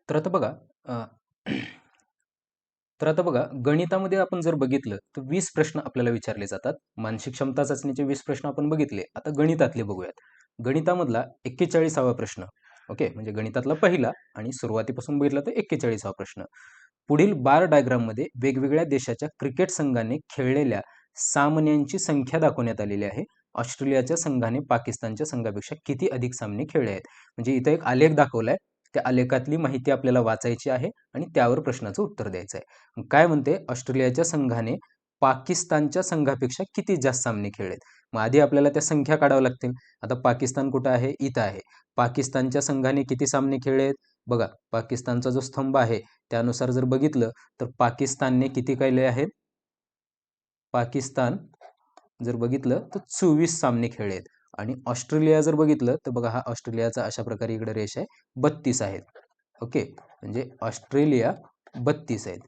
तर आता बघा अ, तर आता बघा गणितामध्ये आपण जर बघितलं तर 20 प्रश्न आपल्याला विचारले जातात. मानसिक क्षमता चाचणीचे 20 प्रश्न आपण बघितले. आता गणितातले बघूयात. गणितामधला 41वा प्रश्न. ओके, म्हणजे गणितातला पहिला आणि सुरुवातीपासून बघितला तर 41वा प्रश्न. पुढील बार डायग्राममध्ये वेगवेगळ्या देशाच्या क्रिकेट संघाने खेळलेल्या सामन्यांची संख्या दाखवण्यात आलेली आहे. ऑस्ट्रेलियाच्या संघाने पाकिस्तानच्या संघापेक्षा किती अधिक सामने खेळले आहेत. म्हणजे इथं एक आलेख दाखवलाय. त्या आलेखातली माहिती आपल्याला वाचायची आहे आणि त्यावर प्रश्नाचं उत्तर द्यायचं आहे. काय म्हणते, ऑस्ट्रेलियाच्या संघाने पाकिस्तानच्या संघापेक्षा किती जास्त सामने खेळलेत. मग आधी आपल्याला त्या संख्या काढाव्या लागतील. आता पाकिस्तान कुठं आहे, इथं आहे. पाकिस्तानच्या संघाने किती सामने खेळलेत बघा, पाकिस्तानचा जो स्तंभ आहे त्यानुसार जर बघितलं तर पाकिस्तानने किती केले आहेत, पाकिस्तान जर बघितलं तर 24 सामने खेळलेत. आणि ऑस्ट्रेलिया जर बघितलं तर बघा, हा ऑस्ट्रेलियाचा अशा प्रकारे इकडे रेष आहे, 32 आहेत. ओके, म्हणजे ऑस्ट्रेलिया 32 आहेत.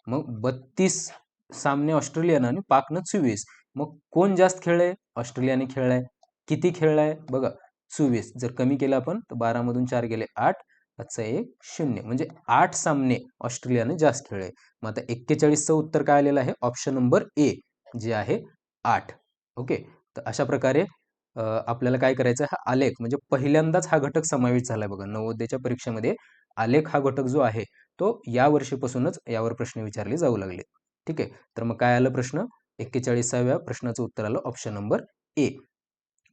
मग 32 सामने ऑस्ट्रेलियानं आणि पाकनं 24. मग कोण जास्त खेळलंय, ऑस्ट्रेलियाने खेळलाय. किती खेळलाय बघा, 24. जर कमी केलं आपण तर 12 मधून 4 गेले 8, आजचा 1 0, म्हणजे 8 सामने ऑस्ट्रेलियाने जास्त खेळले. मग आता 41चं उत्तर काय आलेलं आहे, ऑप्शन नंबर ए जे आहे 8. ओके, तर अशा प्रकारे आपल्याला काय करायचं, हा आलेख म्हणजे पहिल्यांदाच हा घटक समाविष्ट झालाय बघा नवोदयच्या परीक्षेमध्ये. आलेख हा घटक जो आहे तो या वर्षीपासूनच यावर प्रश्न विचारले जाऊ लागले. ठीक आहे, तर मग काय आलं प्रश्न, 41व्या प्रश्नाचं उत्तर आलं ऑप्शन नंबर ए.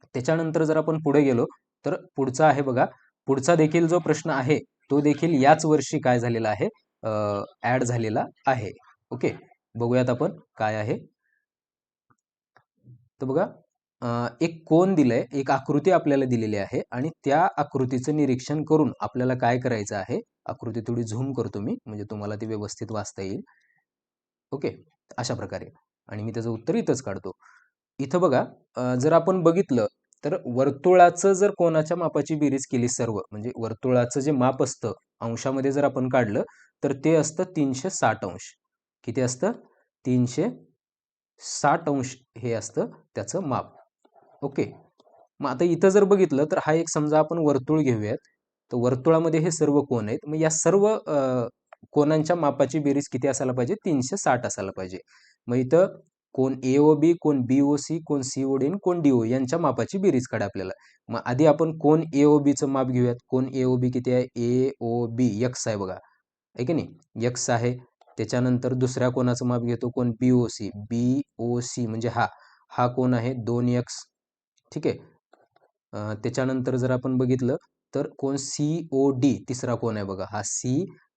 त्याच्यानंतर जर आपण पुढे गेलो तर पुढचा आहे बघा, पुढचा देखील जो प्रश्न आहे तो देखील याच वर्षी काय झालेला आहे, ऍड झालेला आहे. ओके, बघूयात आपण काय आहे. तर बघा एक कोन दिलंय, एक आकृती आपल्याला दिलेली आहे आणि त्या आकृतीचं निरीक्षण करून आपल्याला काय करायचं आहे, आकृती थोडी झूम करतो मी म्हणजे तुम्हाला ती व्यवस्थित वाचता येईल. ओके, अशा प्रकारे आणि मी त्याचं उत्तर इथंच काढतो. इथं बघा जर आपण बघितलं तर वर्तुळाचं जर कोनाच्या मापाची बेरीज केली सर्व, म्हणजे वर्तुळाचं जे माप असतं अंशामध्ये जर आपण काढलं तर ते असतं 360 अंश. किती असतं, 360 अंश हे असतं त्याचं माप. ओके, मग आता इथं जर बघितलं तर हा एक समजा आपण वर्तुळ घेऊयात. तर वर्तुळामध्ये हे सर्व कोन आहेत. मग या सर्व कोनांच्या मापाची बेरीज किती असायला पाहिजे, 360 असायला पाहिजे. मग इथं कोन AOB, कोन BOC, कोन COD आणि कोन DO यांच्या मापाची बेरीज काढा आपल्याला. मग आधी आपण कोन AOB चं माप घेऊयात. कोन AOB किती आहे, AOB x आहे बघा, आहे की नाही, x आहे. त्याच्यानंतर दुसऱ्या कोनाचं माप घेतो कोन BOC. BOC म्हणजे हा हा कोन आहे 2x. ठीक आहे, त्याच्यानंतर जर आपण बघितलं तर कोन COD तिसरा कोन आहे बघा, हा C,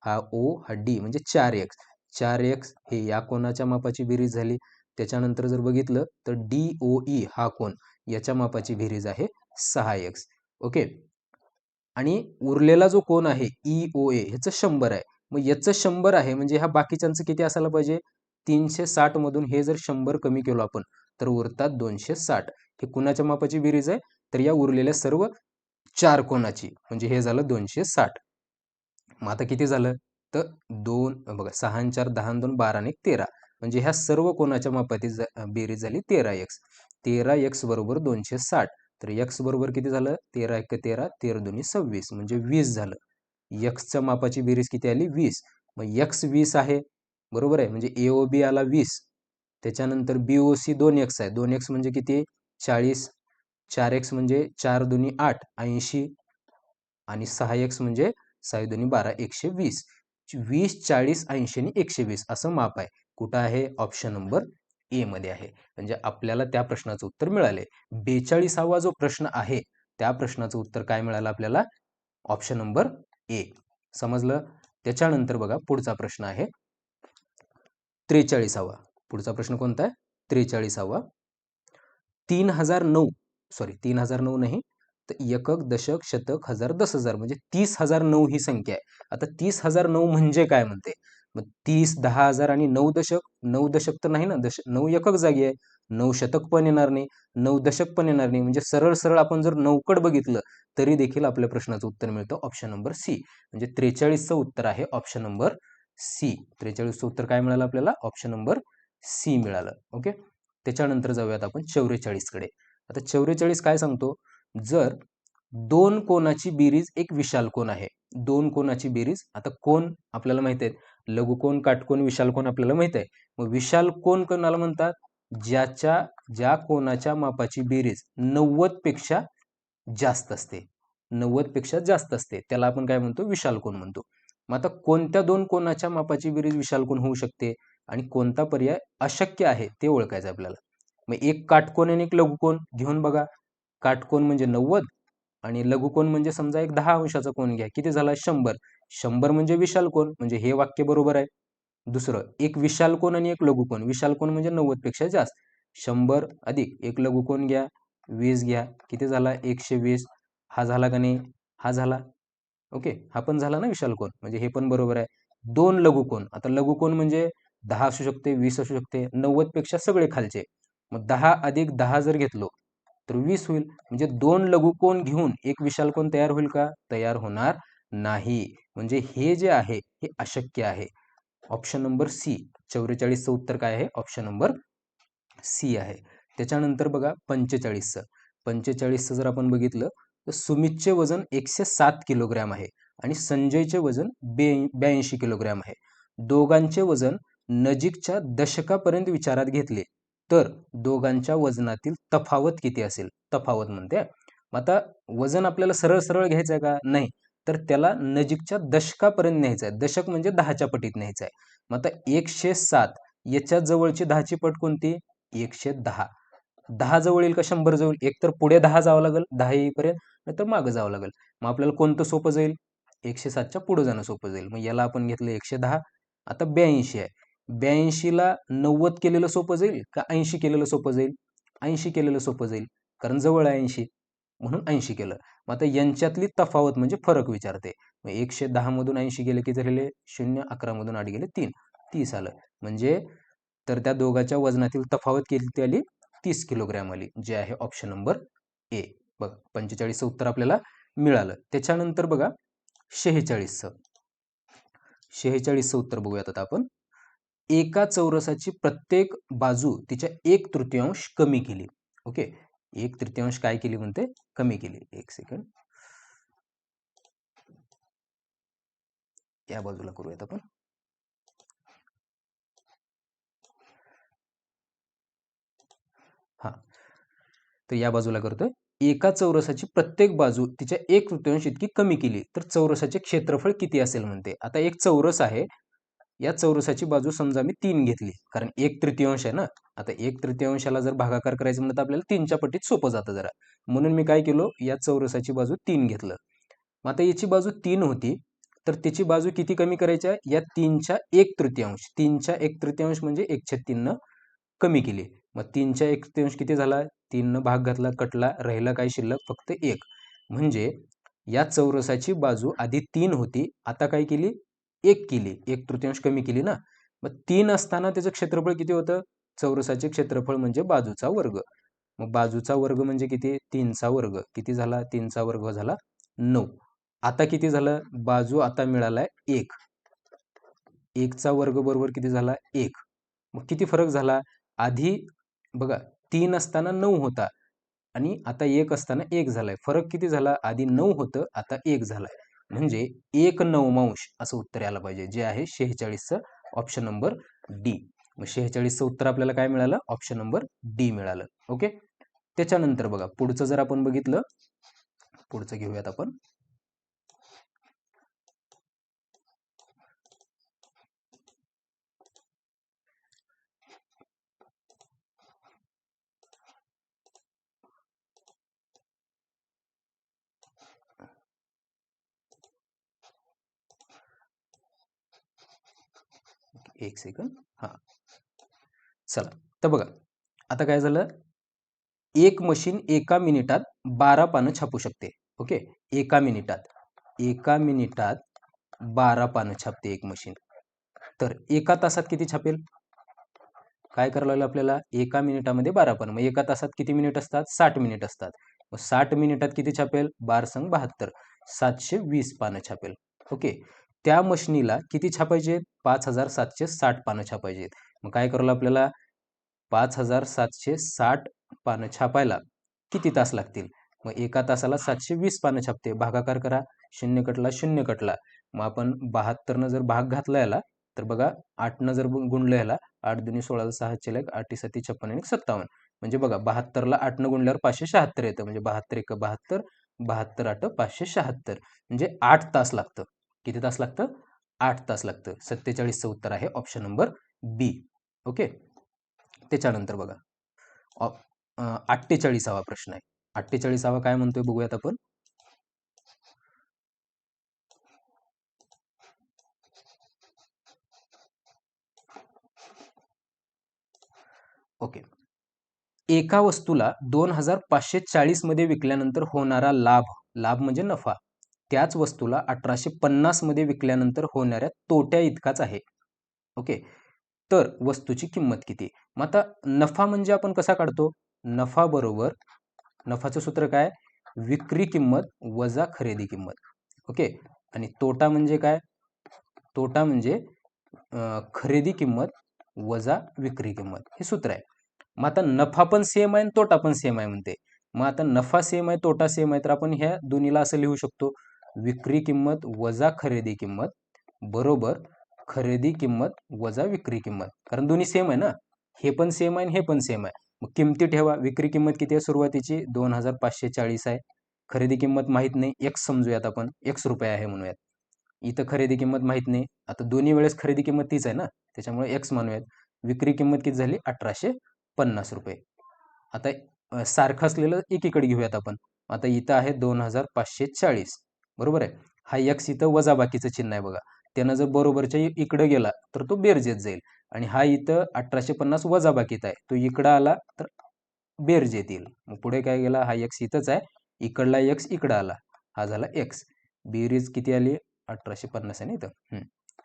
हा O, हा D म्हणजे 4x. 4x हे या कोनाच्या मापाची बेरीज झाली. त्याच्यानंतर जर बघितलं तर DOE हा कोन, याच्या मापाची बेरीज आहे 6x. ओके, आणि उरलेला जो कोन आहे EOA ह्याचं 100 आहे. मग याचं 100 आहे म्हणजे ह्या बाकीच्यांचं किती असायला पाहिजे, 360 मधून हे जर 100 कमी केलो आपण तर उरतात 260. हे कुणाच्या मापाची बेरीज आहे, तर या उरलेल्या सर्व 4 कोनाची, म्हणजे हे झालं 260. मग आता किती झालं, तर 2 बघा 6 आणि 4 10 आणि 2 12 आणि 1 13, म्हणजे ह्या सर्व कोनाच्या मापाची बेरीज झाली 13x. 13x बरोबर 260. तर x बरोबर किती झालं, 13 1 13, 13 2 26 म्हणजे 20 झालं. x च्या मापाची बेरीज किती आली, 20. मग x 20 आहे बरोबर आहे, म्हणजे AOB आला 20. त्याच्यानंतर BOC 2x आहे, 2x म्हणजे किती 40. 4x म्हणजे 4 2 8 80 आणि 6x म्हणजे 6 2 12 120. 20 40 80 आणि 120 असं माप आहे. कुठं आहे, ऑप्शन नंबर ए मध्ये आहे. म्हणजे आपल्याला त्या प्रश्नाचं उत्तर मिळाले. 42वा जो प्रश्न आहे त्या प्रश्नाचं उत्तर काय मिळालं आपल्याला, ऑप्शन नंबर ए. समजलं. त्याच्यानंतर बघा पुढचा प्रश्न आहे 43वा. पुढचा प्रश्न कोणता आहे, 43वा. 3009 सॉरी 3009 नाही तर एकक दशक शतक हजार 10,000 म्हणजे 30,009 ही संख्या आहे. आता 30,009 म्हणजे काय म्हणते, मग 30 10,000 आणि 9 दशक. 9 दशक तर नाही ना, 9 एकक जागी आहे, 9 शतक पण येणार नाही, 9 दशक पण येणार नाही. म्हणजे सरळ सरळ आपण जर 9कड बघितलं तरी देखील आपल्या प्रश्नाचं उत्तर मिळतं ऑप्शन नंबर सी. म्हणजे 43चं उत्तर आहे ऑप्शन नंबर सी. 43चं उत्तर काय मिळालं आपल्याला, ऑप्शन नंबर सी मिळालं. ओके, त्याच्यानंतर जाऊयात आपण 44 कडे. आता 44 काय सांगतो, जर दोन कोनाची बेरीज एक विशाल कोन आहे. दोन कोनाची बेरीज. आता कोन आपल्याला माहित आहे, लघुकोन, काटकोन, विशाल कोन आपल्याला माहित आहे. मग विशाल कोन कोणाला म्हणतात? ज्या कोनाच्या मापाची बेरीज 90 पेक्षा जास्त असते. 90 पेक्षा जास्त असते त्याला आपण काय म्हणतो? विशाल कोन म्हणतो. मग आता कोणत्या दोन कोनाच्या मापाची बेरीज विशाल कोन होऊ शकते आणि कोणता पर्याय अशक्य आहे ते ओळखायचं आपल्याला. मग एक काटकोन आणि एक लघुकोन घेऊन बघा. काटकोन म्हणजे 90 आणि लघुकोन म्हणजे समजा एक 10 अंशाचा कोन घ्या. किती झाला? 100. 100 म्हणजे विशाल कोन, म्हणजे हे वाक्य बरोबर आहे. दुसरं, एक विशाल कोन आणि एक लघुकोन. विशाल कोन म्हणजे 90 पेक्षा जास्त. 100 अधिक एक लघुकोन घ्या, 20 घ्या. किती झाला? 120. हा झाला का नाही? हा झाला. ओके, हा पण झाला ना विशाल कोन, म्हणजे हे पण बरोबर आहे. दोन लघुकोन. आता लघुकोन म्हणजे 10 असू शकते, 20 असू शकते, 90 पेक्षा सगळे खालचे. मग 10 अधिक 10 जर घेतलो तर 20 होईल. म्हणजे दोन लघुकोन घेऊन एक विशाल कोन तयार होईल का? तयार होणार नाही. म्हणजे हे जे आहे हे अशक्य आहे. ऑप्शन नंबर सी, 44चं उत्तर काय आहे? ऑप्शन नंबर सी आहे. त्याच्यानंतर बघा 45चं. 45चं जर आपण बघितलं तर सुमितचे वजन 107 किलोग्रॅम आहे आणि संजयचे वजन 82 किलोग्रॅम आहे. दोघांचे वजन नजीकच्या दशकापर्यंत विचारात घेतले तर दोघांच्या वजनातील तफावत किती असेल? तफावत म्हणते. मग आता वजन आपल्याला सरळ सरळ घ्यायचं आहे का? नाही. तर त्याला नजीकच्या दशकापर्यंत न्यायचं आहे. दशक म्हणजे 10च्या पटीत न्यायचं आहे. मग आता 107 याच्या जवळची 10ची पट कोणती? 110. 10 जवळ येईल का 100 जवळ? एक तर पुढे 10 जावं लागेल 10 येईपर्यंत, नाहीतर मागं जावं लागेल. मग आपल्याला कोणतं सोपं जाईल? 107च्या पुढे जाणं सोपं जाईल. मग याला आपण घेतलं 110. आता 82 आहे. 82ला 90 केलेलं सोपं जाईल का 80 केलेलं सोपं जाईल? 80 केलेलं सोपं जाईल, कारण जवळ आहे 80, म्हणून 80 केलं. मग आता यांच्यातली तफावत म्हणजे फरक विचारते. मग 110 मधून 80 गेले की झालेले 0, 11 मधून 8 गेले 3, 30 आलं. म्हणजे तर त्या दोघांच्या वजनातील तफावत किती आली? 30 किलोग्रॅम आली, जे आहे ऑप्शन नंबर ए. बघा 45चं उत्तर आपल्याला मिळालं. त्याच्यानंतर बघा 46चं. 46चं उत्तर बघूयात आता आपण. एका चौरसाची प्रत्येक बाजू तिच्या 1/3 कमी केली. ओके, 1/3 काय केली म्हणते? कमी केली. एक सेकंड, या बाजूला करूयात आपण. हा, तर या बाजूला करतोय. एका चौरसाची प्रत्येक बाजू तिच्या 1/3 इतकी कमी केली तर चौरसाचे क्षेत्रफळ किती असेल म्हणते. आता एक चौरस आहे, या चौरसाची बाजू समजा मी 3 घेतली, कारण 1/3 आहे ना. आता 1/3ला जर भागाकार करायचं म्हणलं तर आपल्याला 3च्या पटीत सोपं जातं जरा, म्हणून मी काय केलो, या चौरसाची बाजू 3 घेतलं. मग आता याची बाजू 3 होती, तर त्याची बाजू किती कमी करायची आहे? या 3च्या 1/3. 3च्या 1/3 म्हणजे 1/3 न कमी केली. मग 3च्या 1/3 किती झाला? 3 न भाग घातला, कटला, राहिला काय शिल्लक? फक्त 1. म्हणजे या चौरसाची बाजू आधी 3 होती, आता काय केली? 1 केली, 1/3 कमी केली ना. मग 3 असताना त्याचं क्षेत्रफळ किती होतं? चौरसाचे क्षेत्रफळ म्हणजे बाजूचा वर्ग. मग बाजूचा वर्ग म्हणजे किती? 3चा वर्ग. किती झाला? 3चा वर्ग झाला 9. आता किती झालं? बाजू आता मिळालाय 1. 1चा वर्ग बरोबर किती झाला? 1. मग किती फरक झाला? आधी बघा 3 असताना 9 होता आणि आता 1 असताना 1 झालाय. फरक किती झाला? आधी 9 होतं, आता 1 झालाय. म्हणजे 1/9 असं उत्तर यायला पाहिजे, जे आहे 46चं ऑप्शन नंबर डी. मग 46चं उत्तर आपल्याला काय मिळालं? ऑप्शन नंबर डी मिळालं. ओके, त्याच्यानंतर बघा पुढचं जर आपण बघितलं, पुढचं घेऊयात आपण. एक सेकंड. हा, चला तर बघा आता काय झालं, एक मशीन एका मिनिटात 12 पानं छापू शकते. ओके, एका मिनिटात 12 पानं छापते एक मशीन. तर एका तासात किती छापेल? काय करायला लागलं आपल्याला? एका मिनिटामध्ये 12 पानं. मग एका तासात किती मिनिट असतात? 60 मिनिट असतात. मग 60 मिनिटात किती छापेल? 12 संग 72, 720 पानं छापेल. ओके, त्या मशीनीला किती छापायचे? 5760 पानं छापायचे. मग काय करायला आपल्याला? 5760 पानं छापायला किती तास लागतील? मग एका तासाला 720 पानं छापते. भागाकार करा, शून्य कटला शून्य कटला. मग आपण 72 जर भाग घातला याला तर बघा 8 जर गुणलं याला 8 दुनी 16 6 1 8 7 56 आणि 57 म्हणजे बघा 72 ला 8 गुणल्यावर 576 येतं. म्हणजे 72 1 72 72 8 576 म्हणजे 8 तास लागतं. किती तास लागतं? 8 तास लागतं. 47चं उत्तर आहे ऑप्शन नंबर बी. ओके. त्याच्यानंतर बघा 48वा प्रश्न आहे. 48वा काय म्हणतोय बघूयात आपण. ओके. एका वस्तूला 2540 मध्ये विकल्यानंतर होणारा लाभ, लाभ म्हणजे नफा, त्याच वस्तूला 1850 मध्ये विकल्यानंतर होणाऱ्या तोट्या इतकाच आहे. ओके. तर वस्तूची किंमत किती? मग आता नफा म्हणजे आपण कसा काढतो? नफा बरोबर, नफाचं सूत्र काय? विक्री किंमत वजा खरेदी किंमत. ओके. आणि तोटा म्हणजे काय? तोटा म्हणजे खरेदी किंमत वजा विक्री किंमत, हे सूत्र आहे. मग आता नफा पण सेम आहे आणि तोटा पण सेम आहे म्हणते. मग आता नफा सेम आहे तोटा सेम आहे तर आपण ह्या दोन्हीला असं लिहू शकतो, विक्री किंमत वजा खरेदी किंमत बरोबर खरेदी किंमत वजा विक्री किंमत. कारण दोन्ही सेम आहे ना, हे पण सेम आहे आणि हे पण सेम आहे. मग किमती ठेवा. विक्री किंमत किती आहे सुरुवातीची? 2540 आहे. खरेदी किंमत माहित नाही, एक्स समजूयात आपण, एक्स रुपये आहे म्हणूयात. इथं खरेदी किंमत माहित नाही, आता दोन्ही वेळेस खरेदी किंमत तीच आहे ना, त्याच्यामुळे एक्स मानूयात. विक्री किंमत किती झाली? 1850 रुपये. आता सारखं असलेलं एकीकडे घेऊयात आपण. आता इथं आहे 2540, बरोबर आहे. हा एक्स इथं वजा बाकीचं चिन्ह आहे बघा, त्यानं जर बरोबरच्या इकडे गेला तर तो बेरजेत जाईल. आणि हा इथं 1850 वजा बाकीत आहे, तो इकडं आला तर बेरजेत येईल. मग पुढे काय गेला? हा एक्स इथंच आहे, इकडला एक्स इकडं आला, हा झाला एक्स. बेरीज किती आली? 1850 आहे ना इथं.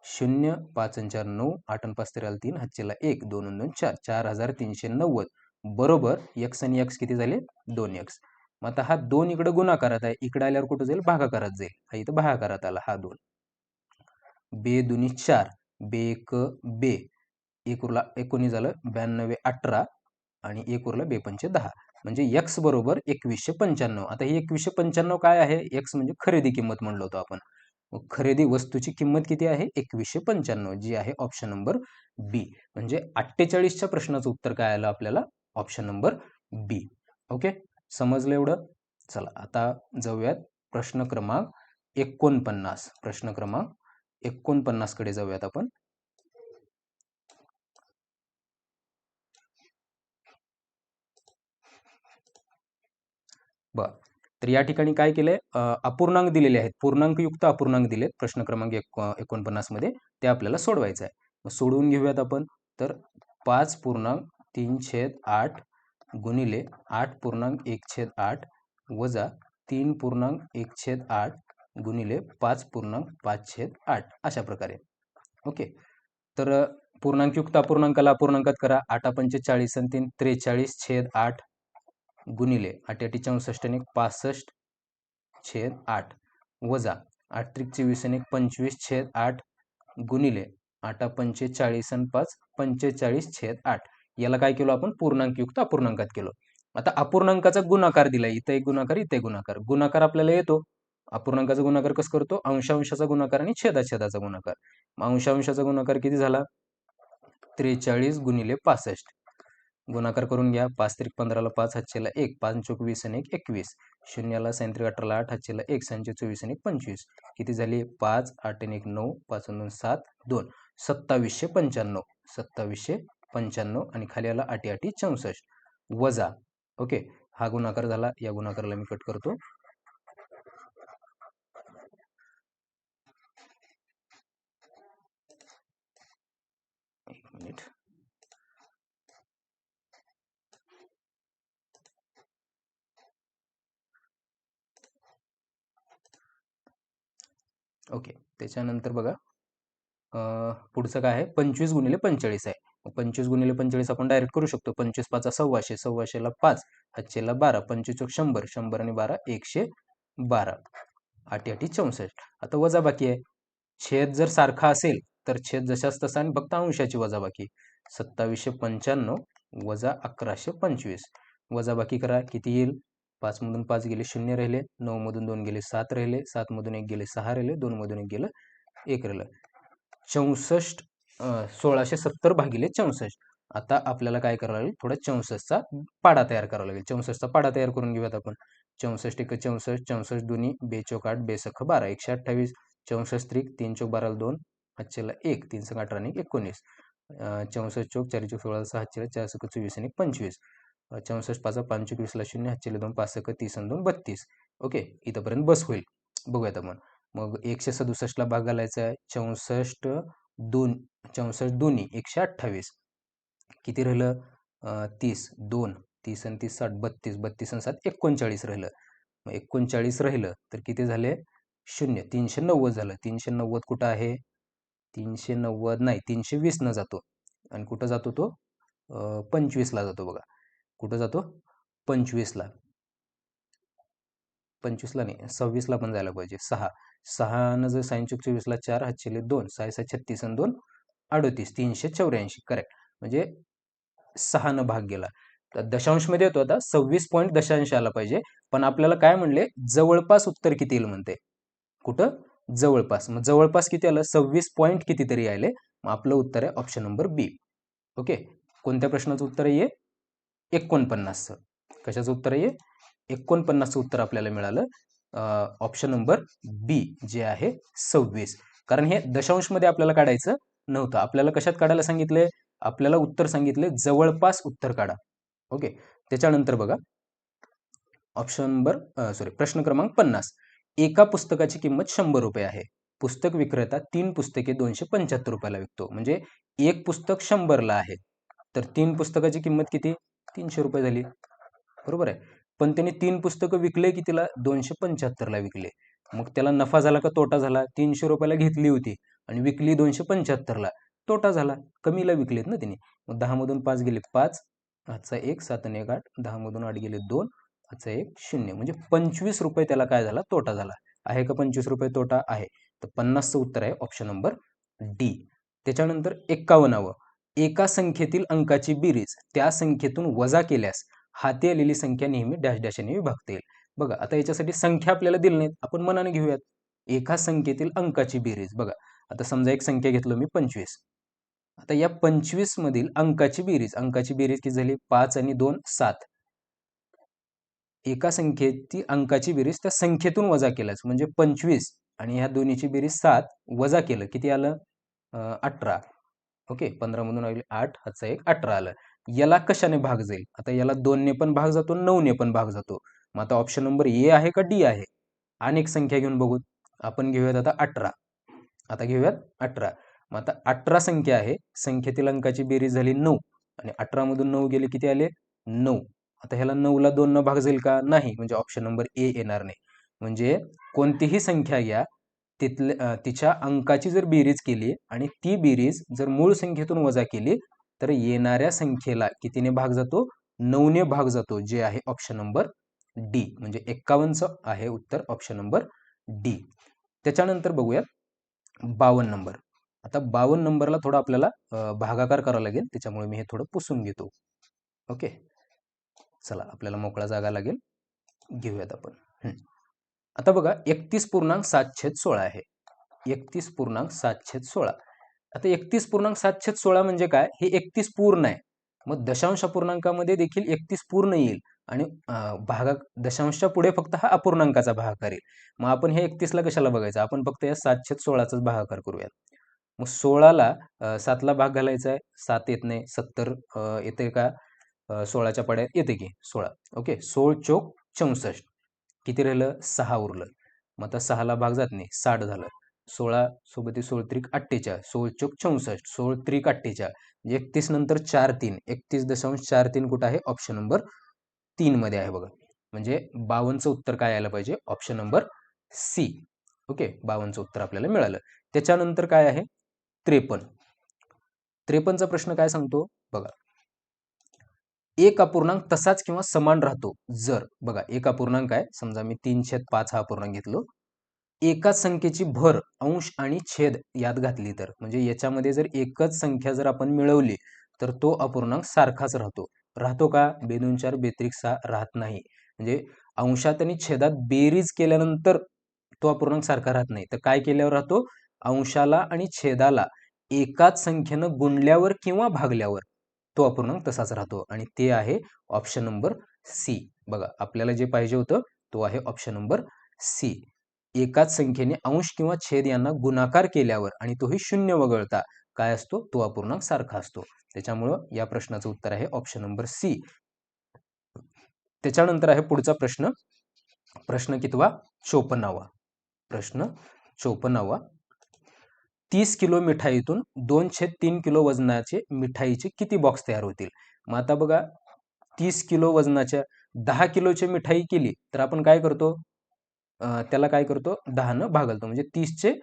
0 5 4 9 8 5 13 3 हातचेला 1 2 2 4 4390 बरोबर एक्स आणि एक्स किती झाले? 2x. मग आता हा 2 इकडे गुणाकारात आहे, इकडे आल्यावर कुठं जाईल? भागाकारात जाईल. हा इथं भागाकारात आला हा 2. बे दुनी 4, बे एक बे, एक उरला 19 झालं, 92 18 आणि एक उरला बे पंचे 10. म्हणजे एक्स बरोबर 2195. आता ही 2195 काय आहे? एक्स म्हणजे खरेदी किंमत म्हणलो होतो आपण. खरेदी वस्तूची किंमत किती आहे? 2195, जी आहे ऑप्शन नंबर बी. म्हणजे 48च्या प्रश्नाचं उत्तर काय आलं आपल्याला? ऑप्शन नंबर बी. ओके, समजलं एवढं? चला आता जाऊयात प्रश्न क्रमांक 49. प्रश्न क्रमांक 49 कडे जाऊयात आपण. बरं, तर या ठिकाणी काय केलंय? अपूर्णांक दिलेले आहेत, पूर्णांकयुक्त अपूर्णांक दिलेत प्रश्न क्रमांक 49 मध्ये, ते आपल्याला सोडवायचं आहे. मग सोडवून घेऊयात आपण. तर 5.3/8 गुणिले 8.1/8 वजा 3.1/8 गुणिले 5.5/8 अशा प्रकारे. ओके. तर पूर्णांकयुक्त अपूर्णांकाला अपूर्णांकात करा. 8 पंचे 40 आणि 3 43/8 गुणिले 8 8 64 आणि 65/8 वजा 8 त्रिक 24 आणि 25/8 गुणिले 8 पंचे 40 आणि 5 45/8. याला काय केलो आपण? पूर्णांकयुक्त अपूर्णांकात केलो. आता अपूर्णांकाचा गुणाकार दिलाय, इथं एक गुणाकार इथं एक गुणाकार. गुणाकार आपल्याला येतो. अपूर्णांकाचा गुणाकार कसं करतो? अंशांशाचा गुणाकार आणि छेदाछेदाचा गुणाकार. अंशांशाचा गुणाकार किती झाला? 43 गुणिले 65. गुणाकार करून घ्या. 5 त्रिक 15ला 5 हातचेला 1 5 चोक 20 आणि 1 21. शून्याला 6 त्रिक 18ला 8 हातचेला 1 6 24 आणि 25. किती झाली? 5 8 आणि 1 9 5 2 7 2 2795. 2795 आणि खाली आला 8 8 64 वजा. ओके, हा गुणाकार झाला. या गुणाकाराला मी कट करतो. एक मिनिट. ओके, त्याच्यानंतर बघा पुढचं काय आहे? 25 गुणिले 45 आहे. 25 गुणिले 45 आपण डायरेक्ट करू शकतो. 25 5 100, 100ला 5 हातचेला 12, 25 100, 100 आणि 12 112. 8 8 64. आता वजाबाकी आहे. छेद जर सारखा असेल तर छेद जशाच तसा आणि फक्त अंशाची वजाबाकी. 2795 वजा 1125. वजाबाकी करा, किती येईल? 5 मधून 5 गेले 0 राहिले, 9 मधून 2 गेले 7 राहिले, 7 मधून 1 गेले 6 राहिले, 2 मधून 1 गेलं 1 राहिलं. 64 1670 भागिले 64. आता आपल्याला काय करावं लागेल, थोडा 64चा पाडा तयार करावा लागेल. 64चा पाडा तयार करून घेऊयात आपण. 64 एक 64, 64 दुनी 2 चौक 8, 2 सख 12, 128. 64 त्रिक 3 चौक 12 2, हातचेला 1, 3 सख 18 आणि 19. 64 चौक 4 चौक 16, 6 हातचेला 4 सख 24 आणि 25. 64 पाच 5 चौक 20ला 0, हातचेला 2, 5 सख 30 आणि 2 32. ओके, इथंपर्यंत बस होईल. बघूयात आपण. मग 167ला भाग घालायचा आहे. 64 दोन्ही 128. किती राहिलं? 30, 2, 30 आणि 30 60, 32, 32 आणि 7 39 राहिलं. मग 39 राहिलं तर किती झाले? 0, 390 झालं. 390 कुठं आहे? 390 नाही, 320 न जातो. आणि कुठं जातो तो? 25ला जातो बघा. कुठं जातो? 25ला. 25ला नाही, 26ला पण जायला पाहिजे. 6 न जर 6 चौक 24ला 4, हातचेले 2, 6 6 36 आणि 2 38, 384. करेक्ट. म्हणजे 6 न भाग गेला. तर दशांशमध्ये येतो आता 26 पॉईंट दशांश आला पाहिजे. पण आपल्याला काय म्हणले? जवळपास उत्तर किती येईल म्हणते. कुठं? जवळपास. मग जवळपास किती आलं? 26 पॉईंट कितीतरी आले. मग आपलं उत्तर आहे ऑप्शन नंबर बी. ओके, कोणत्या प्रश्नाचं उत्तर आहे? 49चं. कशाचं उत्तर आहे? 49चं उत्तर आपल्याला मिळालं. ऑप्शन नंबर बी जे आहे 26. कारण हे दशांशमध्ये आपल्याला काढायचं नव्हतं. आपल्याला कशात काढायला सांगितले? आपल्याला उत्तर सांगितले जवळपास उत्तर काढा. ओके, त्याच्यानंतर बघा ऑप्शन नंबर प्रश्न क्रमांक 50. एका पुस्तकाची किंमत 100 रुपये आहे. पुस्तक विक्रेता 3 पुस्तके 275 रुपयाला विकतो. म्हणजे एक पुस्तक 100ला आहे. तर 3 पुस्तकाची किंमत किती? 300 रुपये झाली. बरोबर आहे. पण त्याने 3 पुस्तकं विकले कितीला? 275ला विकले. मग त्याला नफा झाला का तोटा झाला? 300 रुपयाला घेतली होती आणि विकली 275ला. तोटा झाला. कमीला विकलेत ना तिने. मग 10 मधून 5 गेले 5, हातचा 1, 7 आणि 1 8, 10 मधून 8 गेले 2, हातचा 1 0. म्हणजे 25 रुपये त्याला काय झाला? तोटा झाला. आहे का 25 रुपये तोटा? आहे. तर 50चं उत्तर आहे ऑप्शन नंबर डी. त्याच्यानंतर 51. एका संख्येतील अंकाची बेरीज त्या संख्येतून वजा केल्यास हाती आलेली संख्या नेहमी डॅश डॅशने विभागता येईल. बघा, आता याच्यासाठी संख्या आपल्याला दिली नाहीत, आपण मनाने घेऊयात. एका संख्येतील अंकाची बेरीज. बघा, आता समजा एक संख्या घेतलं मी 25. आता या 25 मधील अंकाची बेरीज किती झाली? 5 आणि 2 7. एका संख्येची अंकाची बेरीज त्या संख्येतून वजा केल्यास म्हणजे 25 आणि ह्या दोन्हीची बेरीज 7 वजा केलं किती आलं? 18. ओके, 15 मधून 8, हातचा 1 18 आलं. याला कशाने भाग जाईल? आता याला 2 ने पण भाग जातो, 9 ने पण भाग जातो. मग आता ऑप्शन नंबर ए आहे का डी आहे? अनेक संख्या घेऊन बघू. आपण घेऊयात आता 18. आता घेऊयात 18. मग आता 18 संख्या आहे. संख्येतील अंकाची बेरीज झाली 9 आणि 18 मधून 9 गेले किती आले? 9. आता ह्याला 9ला 2 न भाग जाईल का? नाही. म्हणजे ऑप्शन नंबर ए येणार नाही. म्हणजे कोणतीही संख्या घ्या, तिच्या अंकाची जर बेरीज केली आणि ती बेरीज जर मूळ संख्येतून वजा केली तर येणाऱ्या संख्येला कितीने भाग जातो? 9 ने भाग जातो, जे आहे ऑप्शन नंबर डी. म्हणजे 51चं आहे उत्तर ऑप्शन नंबर डी. त्याच्यानंतर बघूया 52 नंबर. आता 52 नंबरला थोडं आपल्याला भागाकार करावा लागेल, त्याच्यामुळे मी हे थोडं पुसून घेतो. ओके, चला आपल्याला मोकळा जागा लागेल, घेऊयात आपण. आता बघा 31.716 आहे. 31.716. आता 31.716 म्हणजे काय? हे 31 पूर्ण आहे. मग दशांश अपूर्णांकामध्ये देखील 31 पूर्ण येईल आणि दशांशच्या पुढे फक्त हा अपूर्णांकाचा भागाकार येईल. मग आपण हे 31ला कशाला बघायचं? आपण फक्त या 716चाच भागाकार करूयात. मग 16ला 7ला भाग घालायचा आहे. 7 येत नाही. 70 येते का? 16च्या पाड्यात येते की 16. ओके, 16 चौक 64. किती राहिलं? 6 उरलं. मग आता 6ला भाग जात नाही, 60 झालं. 16 सोबत 16 त्रिक 48, 16 चौक 64, 16 त्रिक 48. 31 नंतर 4 3, 31.43 कुठं आहे? ऑप्शन नंबर 3 मध्ये आहे बघा. म्हणजे 52चं उत्तर काय यायला पाहिजे? Option number C. ओके, 52चं उत्तर आपल्याला मिळालं. त्याच्यानंतर काय आहे? 53. 53चा प्रश्न काय सांगतो बघा. एक अपूर्णांक तसाच किंवा समान राहतो जर, बघा एक अपूर्णांक आहे, समजा मी 3/5 हा अपूर्णांक घेतलो. एकाच संख्येची भर अंश आणि छेद यात घातली तर, म्हणजे याच्यामध्ये जर एकच संख्या जर आपण मिळवली तर तो अपूर्णांक सारखाच राहतो. राहतो का? 2 4 6 राहत नाही. म्हणजे अंशात आणि छेदात बेरीज केल्यानंतर तो अपूर्णांक सारखा राहत नाही. तर काय केल्यावर राहतो? अंशाला आणि छेदाला एकाच संख्येनं गुणल्यावर किंवा भागल्यावर तो अपूर्णांक तसाच राहतो आणि ते आहे ऑप्शन नंबर सी. बघा, आपल्याला जे पाहिजे होतं तो आहे ऑप्शन नंबर सी. एकाच संख्येने अंश किंवा छेद यांना गुणाकार केल्यावर आणि तोही शून्य वगळता काय असतो? तो अपूर्णांक सारखा असतो. त्याच्यामुळं या प्रश्नाचं उत्तर आहे ऑप्शन नंबर सी. त्याच्यानंतर आहे पुढचा प्रश्न, प्रश्न कितवा? 54वा. प्रश्न 54वा. 30 किलो मिठाईतून 2/3 किलो वजनाचे मिठाईचे किती बॉक्स तयार होतील? मग आता बघा, 30 किलो वजनाच्या 10 किलोची मिठाई केली तर आपण काय करतो? त्याला काय करतो? 10 भाग घालतो. म्हणजे 30चे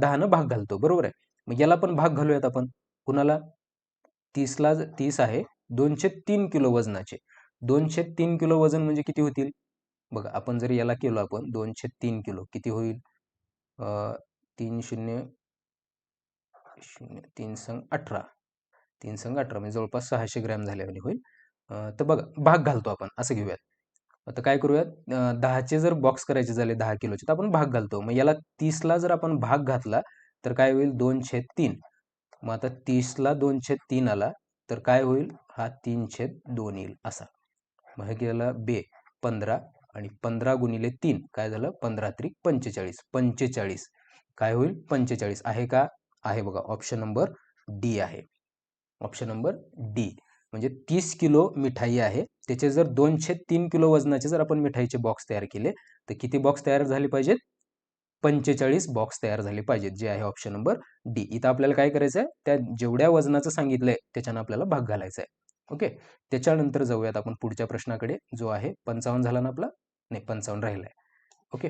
10 भाग घालतो, बरोबर आहे. मग याला पण भाग घालूयात आपण. कुणाला? 30ला 30 आहे 2/3 किलो वजनाचे. 2/3 किलो वजन म्हणजे किती होतील? बघा, आपण जर याला केलो आपण 2/3 किलो किती होईल? 3 शून्य 3 संग 18, 3 संग 18 म्हणजे जवळपास 600 ग्रॅम झाल्याने होईल. तर बघा, भाग घालतो आपण, असं घेऊयात. आता काय करूयात? 10चे जर बॉक्स करायचे झाले 10 किलोचे तर आपण भाग घालतो. मग याला 30ला जर आपण भाग घातला तर काय होईल? 2/3. मग आता 30ला 2/3 आला तर काय होईल? हा 3/2 येईल असा. मग हे गेला 15 आणि 15 गुणिले 3 काय झालं? 15 त्रिक 45. 45 काय होईल? 45 आहे का? आहे बघा, ऑप्शन नंबर डी आहे. Option number D. म्हणजे 30 किलो मिठाई आहे, त्याचे जर 2/3 किलो वजनाचे जर आपण मिठाईचे बॉक्स तयार केले तर किती बॉक्स तयार झाले पाहिजेत? 45 बॉक्स तयार झाले पाहिजेत, जे आहे ऑप्शन नंबर डी. इथं आपल्याला काय करायचं आहे? त्या जेवढ्या वजनाचं सांगितलंय त्याच्यानं आपल्याला भाग घालायचा आहे. ओके. त्याच्यानंतर जाऊयात आपण पुढच्या प्रश्नाकडे, जो आहे 55 झाला ना आपला? नाही, 55 राहिलाय. ओके.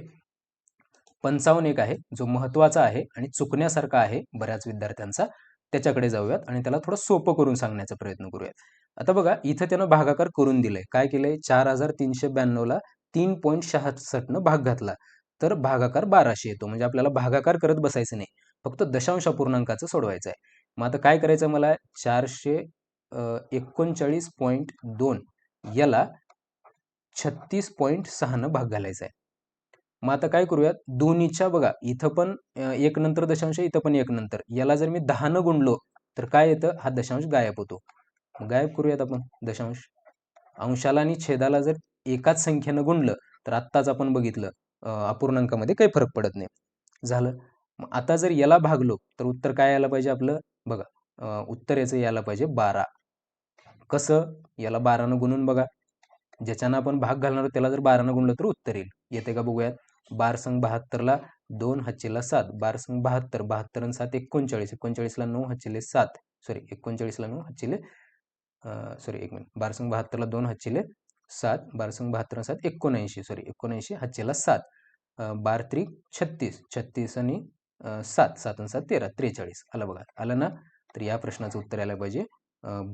55 एक आहे जो महत्वाचा आहे आणि चुकण्यासारखा आहे बऱ्याच विद्यार्थ्यांचा. त्याच्याकडे जाऊयात आणि त्याला थोडं सोपं करून सांगण्याचा प्रयत्न करूयात. आता बघा, इथं त्यानं भागाकार करून दिलंय. काय केलंय? 4392ला 3.66 न भाग घातला तर भागाकार 1200 येतो. म्हणजे आपल्याला भागाकार करत बसायचं नाही, फक्त दशांश अपूर्णांकाचं सोडवायचं आहे. मग आता काय करायचं मला? 439.2 याला 36.6 न भाग घालायचा आहे. मग आता काय करूयात? दोन्हीच्या बघा, इथं पण 1 नंतर दशांश, इथं पण 1 नंतर. याला जर मी 10 न गुणलो तर काय येतं? हा दशांश गायब होतो. गायब करूयात आपण दशांश. अंशाला आणि छेदाला जर एकाच संख्येनं गुणलं तर आत्ताच आपण बघितलं अपूर्णांकामध्ये काही फरक पडत नाही. झालं. मग आता जर याला भागलो तर उत्तर काय यायला पाहिजे आपलं? बघा, उत्तर याचं यायला पाहिजे 12. कसं? याला 12 न गुणून बघा. ज्याच्यानं आपण भाग घालणार त्याला जर 12 न गुणलं तर उत्तर येईल. येते का बघूयात? 12 संग 72ला 2 हातचीला 7, 12 संग 72, 72 आणि 7 39, 39ला 9 हातचीले 7, सॉरी 39ला 9 हातचीले सॉरी एक मिनिट, 12 संग 72ला 2 हातचीले 7, 12 संग 72 आणि 7 79, सॉरी 79 हातचीला 7, 12 त्रिक 36, 36 आणि 7, 7 आणि 7 13, 43. आलं बघा, आलं ना? तर या प्रश्नाचं उत्तर यायला पाहिजे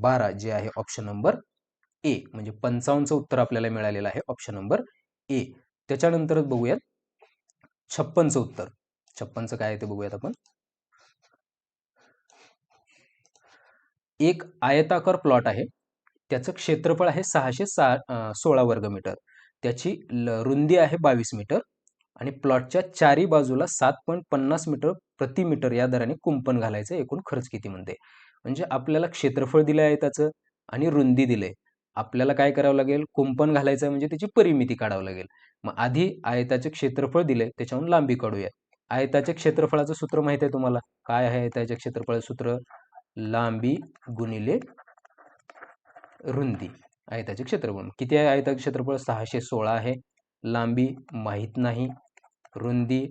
12, जे आहे ऑप्शन नंबर ए. म्हणजे 55चं उत्तर आपल्याला मिळालेलं आहे ऑप्शन नंबर ए. त्याच्यानंतर बघूयात 56चं उत्तर. 56चं काय आहे ते बघूयात आपण. एक आयताकार प्लॉट आहे, त्याचं क्षेत्रफळ आहे 616 वर्ग मीटर, त्याची रुंदी आहे 22 मीटर आणि प्लॉटच्या चारी बाजूला 7.50 मीटर प्रति मीटर या दराने कुंपण घालायचं, एकूण खर्च किती म्हणते. म्हणजे आपल्याला क्षेत्रफळ दिलं आहे त्याचं आणि रुंदी दिले. आपल्याला काय करावं लागेल? कुंपण घालायचं म्हणजे त्याची परिमिती काढावं लागेल. मग आधी आयताचे क्षेत्रफळ दिले, त्याच्याहून लांबी काढूया. आयताच्या क्षेत्रफळाचं सूत्र माहिती आहे तुम्हाला? काय आहे आयताच्या क्षेत्रफळाचं सूत्र? लांबी गुणिले रुंदी. आयताचे क्षेत्रफळ किती आहे? आयताचे क्षेत्रफळ 616 आहे. लांबी माहीत नाही. रुंदी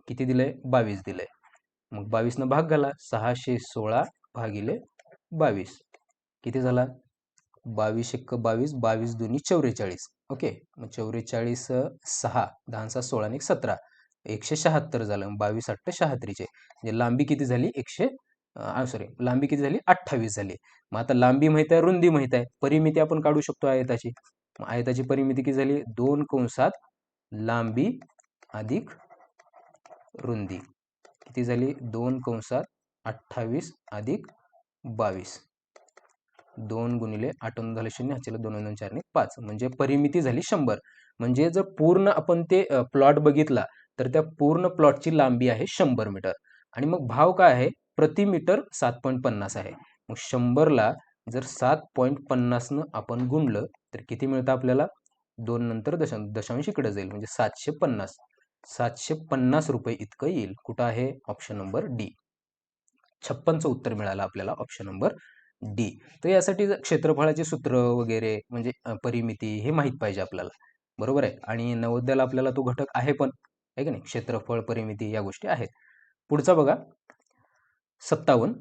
किती दिलंय? 22 दिलंय. मग 22 न भाग घाला. 616 भागिले 22 किती झाला? 22 एक्क 22, 22 दुनी 44. ओके. मग 44 6, 10 सा 16 आणि 17, 176 झालं. 22 8 76. म्हणजे लांबी किती झाली? लांबी किती झाली? 28 झाली. मग आता लांबी माहित आहे, रुंदी माहित आहे, परिमिती आपण काढू शकतो आयताची. मग आयताची परिमिती किती झाली? 2 कंसात लांबी अधिक रुंदी किती झाली? 2 कंसात 28 अधिक 22, 2 गुणिले 8 झाले 0, हाचीला 2 2 4 5, म्हणजे परिमिती झाली 100. म्हणजे जर पूर्ण आपण ते प्लॉट बघितला तर त्या पूर्ण प्लॉटची लांबी आहे 100 मीटर आणि मग भाव काय आहे प्रति मीटर 7.50 आहे. मग 100ला जर 7.50 न आपण गुणलं तर किती मिळतं आपल्याला 2 नंतर दशांश इकडे जाईल म्हणजे 750 रुपये इतकं येईल. कुठं आहे ऑप्शन नंबर डी. 56चं उत्तर मिळालं आपल्याला ऑप्शन नंबर डी. तर यासाठी क्षेत्रफळाचे सूत्र वगैरे म्हणजे परिमिती हे माहित पाहिजे आपल्याला, बरोबर आहे. आणि नवोदयाला आपल्याला तो घटक आहे पण, आहे की नाही, क्षेत्रफळ परिमिती या गोष्टी आहेत. पुढचा बघा 57.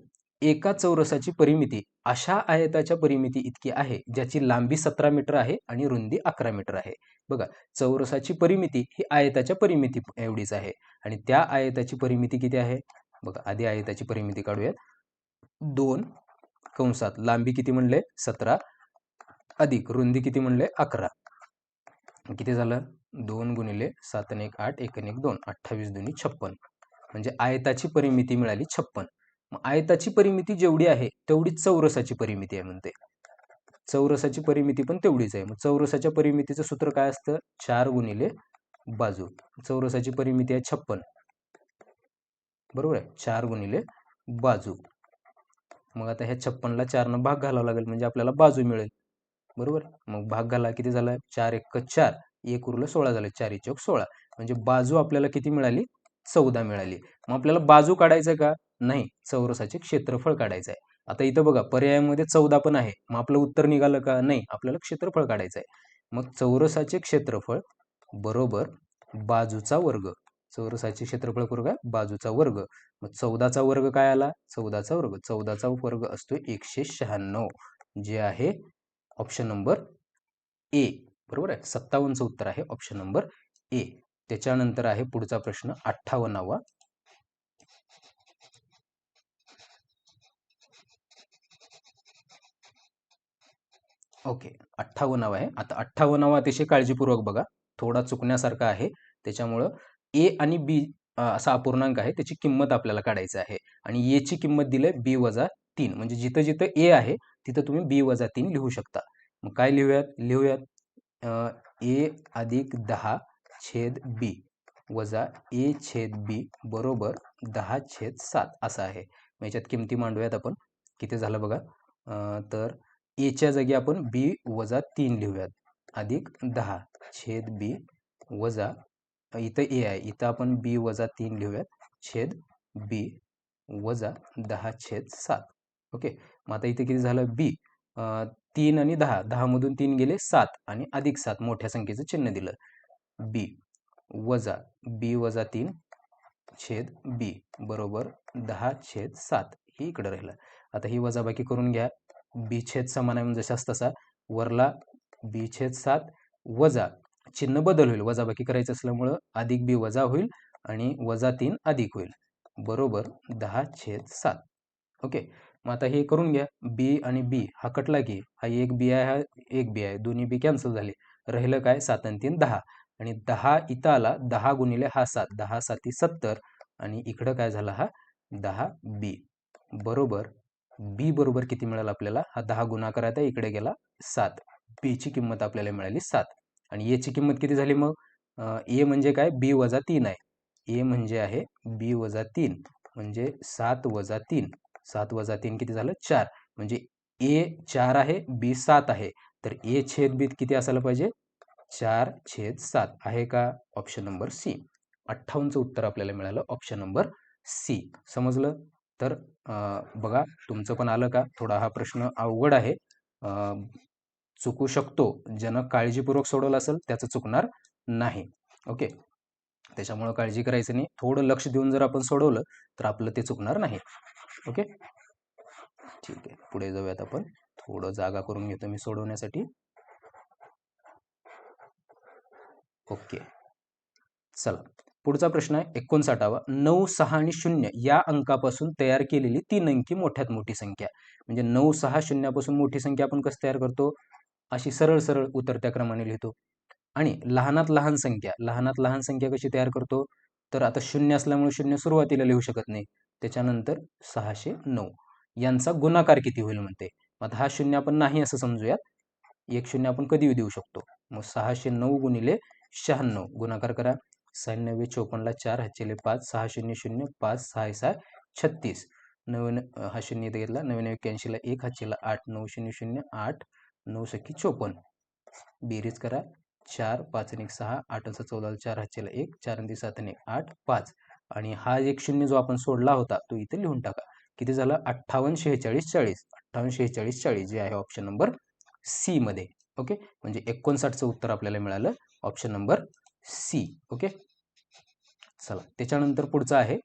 एका चौरसाची परिमिती अशा आयताच्या परिमिती इतकी आहे ज्याची लांबी 17 मीटर आहे आणि रुंदी 11 मीटर आहे. बघा, चौरसाची परिमिती ही आयताच्या परिमिती एवढीच आहे आणि त्या आयताची परिमिती किती आहे बघा. आधी आयताची परिमिती काढूयात. 2 कंसात लांबी किती म्हणले 17 अधिक रुंदी किती म्हणले 11. किती झालं 2 गुणिले 7 आणि 1 8 1 आणि 1 2 28 दुनी 56 म्हणजे आयताची परिमिती मिळाली 56. मग आयताची परिमिती जेवढी आहे तेवढीच चौरसाची परिमिती आहे म्हणते. चौरसाची परिमिती पण तेवढीच आहे. मग चौरसाच्या परिमितीचं सूत्र काय असतं 4 गुणिले बाजू. चौरसाची परिमिती आहे 56, बरोबर आहे. 4 गुणिले बाजू. मग आता ह्या 56ला 4 न भाग घालावा लागेल म्हणजे आपल्याला बाजू मिळेल, बरोबर. मग भाग घाला किती झाला 4 1 4 1 उरलं 16 झालं 4 1 16 म्हणजे बाजू आपल्याला किती मिळाली 14 मिळाली. मग आपल्याला बाजू काढायचं का नाही, चौरसाचे क्षेत्रफळ काढायचं आहे. आता इथं बघा पर्यायामध्ये 14 पण आहे. मग आपलं उत्तर निघालं का नाही, आपल्याला क्षेत्रफळ काढायचं आहे. मग चौरसाचे क्षेत्रफळ बरोबर बाजूचा वर्ग. चौरसाचे क्षेत्रफळ करू काय बाजूचा वर्ग. मग 14चा वर्ग काय आला 14चा वर्ग. 14चा वर्ग असतो 196 जे आहे ऑप्शन नंबर ए, बरोबर आहे. 57चं उत्तर आहे ऑप्शन नंबर ए. त्याच्यानंतर आहे पुढचा प्रश्न 58वा. ओके 58वा आहे. आता 58वा अतिशय काळजीपूर्वक बघा, थोडा चुकण्यासारखा आहे. त्याच्यामुळं ए आणि बी असा अपूर्णांक आहे, त्याची किंमत आपल्याला काढायची आहे आणि ए ची किंमत दिली आहे बी वजा 3 म्हणजे जिथं जिथं ए आहे तिथं तुम्ही बी वजा 3 लिहू शकता. मग काय लिहूयात ए अधिक 10 छेद बी वजा ए छेद बी बरोबर 10/7 असं आहे. मग याच्यात किमती मांडूयात आपण. किती झालं बघा, तर एच्या जागी आपण बी वजा 3 लिहूयात अधिक 10 छेद बी वजा, इथं ए आहे इथं आपण बी वजा 3 लिहूयात छेद बी वजा 10/7. ओके. मग आता इथे किती झालं बी 3 आणि 10, 10 मधून 3 गेले 7 आणि अधिक 7 मोठ्या संख्येचं चिन्ह दिलं. बी वजा बी वजा 3 छेद बी बरोबर 10/7 ही इकडे राहिलं. आता ही वजाबाकी करून घ्या. बी छेद समान आहे म्हणजे जशाच तसा वरला बी छेद 7 वजा चिन्ह बदल होईल, वजाबाकी करायचं असल्यामुळं अधिक बी वजा होईल आणि वजा 3 अधिक होईल बरोबर 10/7. ओके. मग आता हे करून घ्या. बी आणि बी हा कटला की हा एक बी आहे हा एक बी आहे, दोन्ही बी कॅन्सल झाले. राहिलं काय 7 आणि 3 10 आणि 10 इथं आला 10 गुणिले हा 7 10 7 70 आणि इकडं काय झाला हा 10 बी बरोबर बी बरोबर किती मिळालं आपल्याला, हा 10 गुणाकार आता इकडे गेला 7. बी ची किंमत आपल्याला मिळाली 7 आणि ए ची किंमत किती झाली मग ए म्हणजे काय बी वजा 3 आहे. ए म्हणजे आहे बी वजा 3 म्हणजे 7 वजा 3 7 वजा 3 किती झालं 4 म्हणजे ए 4 आहे बी 7 आहे तर ए छेद बी किती असायला पाहिजे 4/7 आहे का ऑप्शन नंबर सी. 58चं उत्तर आपल्याला मिळालं ऑप्शन नंबर सी. समजलं. तर बघा तुमचं पण आलं का, थोडा हा प्रश्न अवघड आहे, चुकू शकतो. ज्यानं काळजीपूर्वक सोडवलं असेल त्याचं चुकणार नाही. ओके. त्याच्यामुळं काळजी करायचं नाही, थोडं लक्ष देऊन जर आपण सोडवलं तर आपलं ते चुकणार नाही. ओके ठीक आहे. पुढे जाऊयात आपण. थोडं जागा करून घेतो मी सोडवण्यासाठी. ओके चला पुढचा प्रश्न आहे 59वा. 9 6 आणि 0 या अंकापासून तयार केलेली 3 अंकी मोठ्यात मोठी संख्या. म्हणजे 9 6 शून्यापासून मोठी संख्या आपण कसं तयार करतो, अशी सरळ सरळ उतरत्या क्रमाने लिहितो. आणि लहानात लहान संख्या कशी तयार करतो, तर आता 0 असल्यामुळे 0 सुरुवातीला लिहू शकत नाही, त्याच्यानंतर 609 यांचा गुणाकार किती होईल म्हणते. आता हा 0 आपण नाही असं समजूयात, 1 0 आपण कधीही देऊ शकतो. मग 609 गुणिले 96 गुणाकार करा. 96 54ला 4 हातचेले 5 6 0 0 5 6 6 36 9 हा शून्य इथे घेतला. 981ला 1 हातचेला 8 9 0 0 8 9 सख्खी 54 बेरीज करा. 4 5 आणि 1 6 8 14 4 हातचेला 1 4 आणि 7 आणि 8 5 आणि हा एक शून्य जो आपण सोडला होता तो इथे लिहून टाका. किती झालं 58 46 40 58 46 40 जे आहे ऑप्शन नंबर सी मध्ये. ओके म्हणजे 59चं उत्तर आपल्याला मिळालं ऑप्शन नंबर सी. ओके चला त्याच्यानंतर पुढचा आहे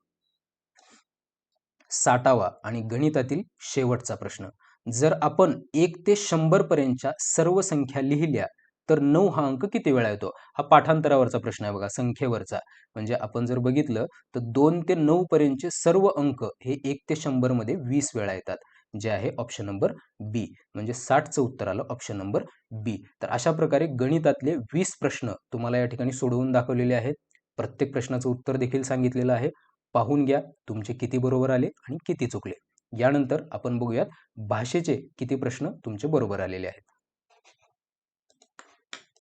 60वा आणि गणितातील शेवटचा प्रश्न. जर आपण 1 ते 100 पर्यंतच्या सर्व संख्या लिहिल्या तर 9 हा अंक किती वेळा येतो. हा पाठांतरावरचा प्रश्न आहे बघा, संख्येवरचा. म्हणजे आपण जर बघितलं तर 2 ते 9 पर्यंतचे सर्व अंक हे 1 ते 100 मध्ये 20 वेळा येतात, जे आहे ऑप्शन नंबर बी. म्हणजे 60चं उत्तर आलं ऑप्शन नंबर बी. तर अशा प्रकारे गणितातले 20 प्रश्न तुम्हाला या ठिकाणी सोडवून दाखवलेले आहेत. प्रत्येक प्रश्नाचं उत्तर देखील सांगितलेलं आहे. पाहून घ्या तुमचे किती बरोबर आले आणि किती चुकले. यानंतर आपण बघूयात भाषेचे किती प्रश्न तुमचे बरोबर आलेले आहेत.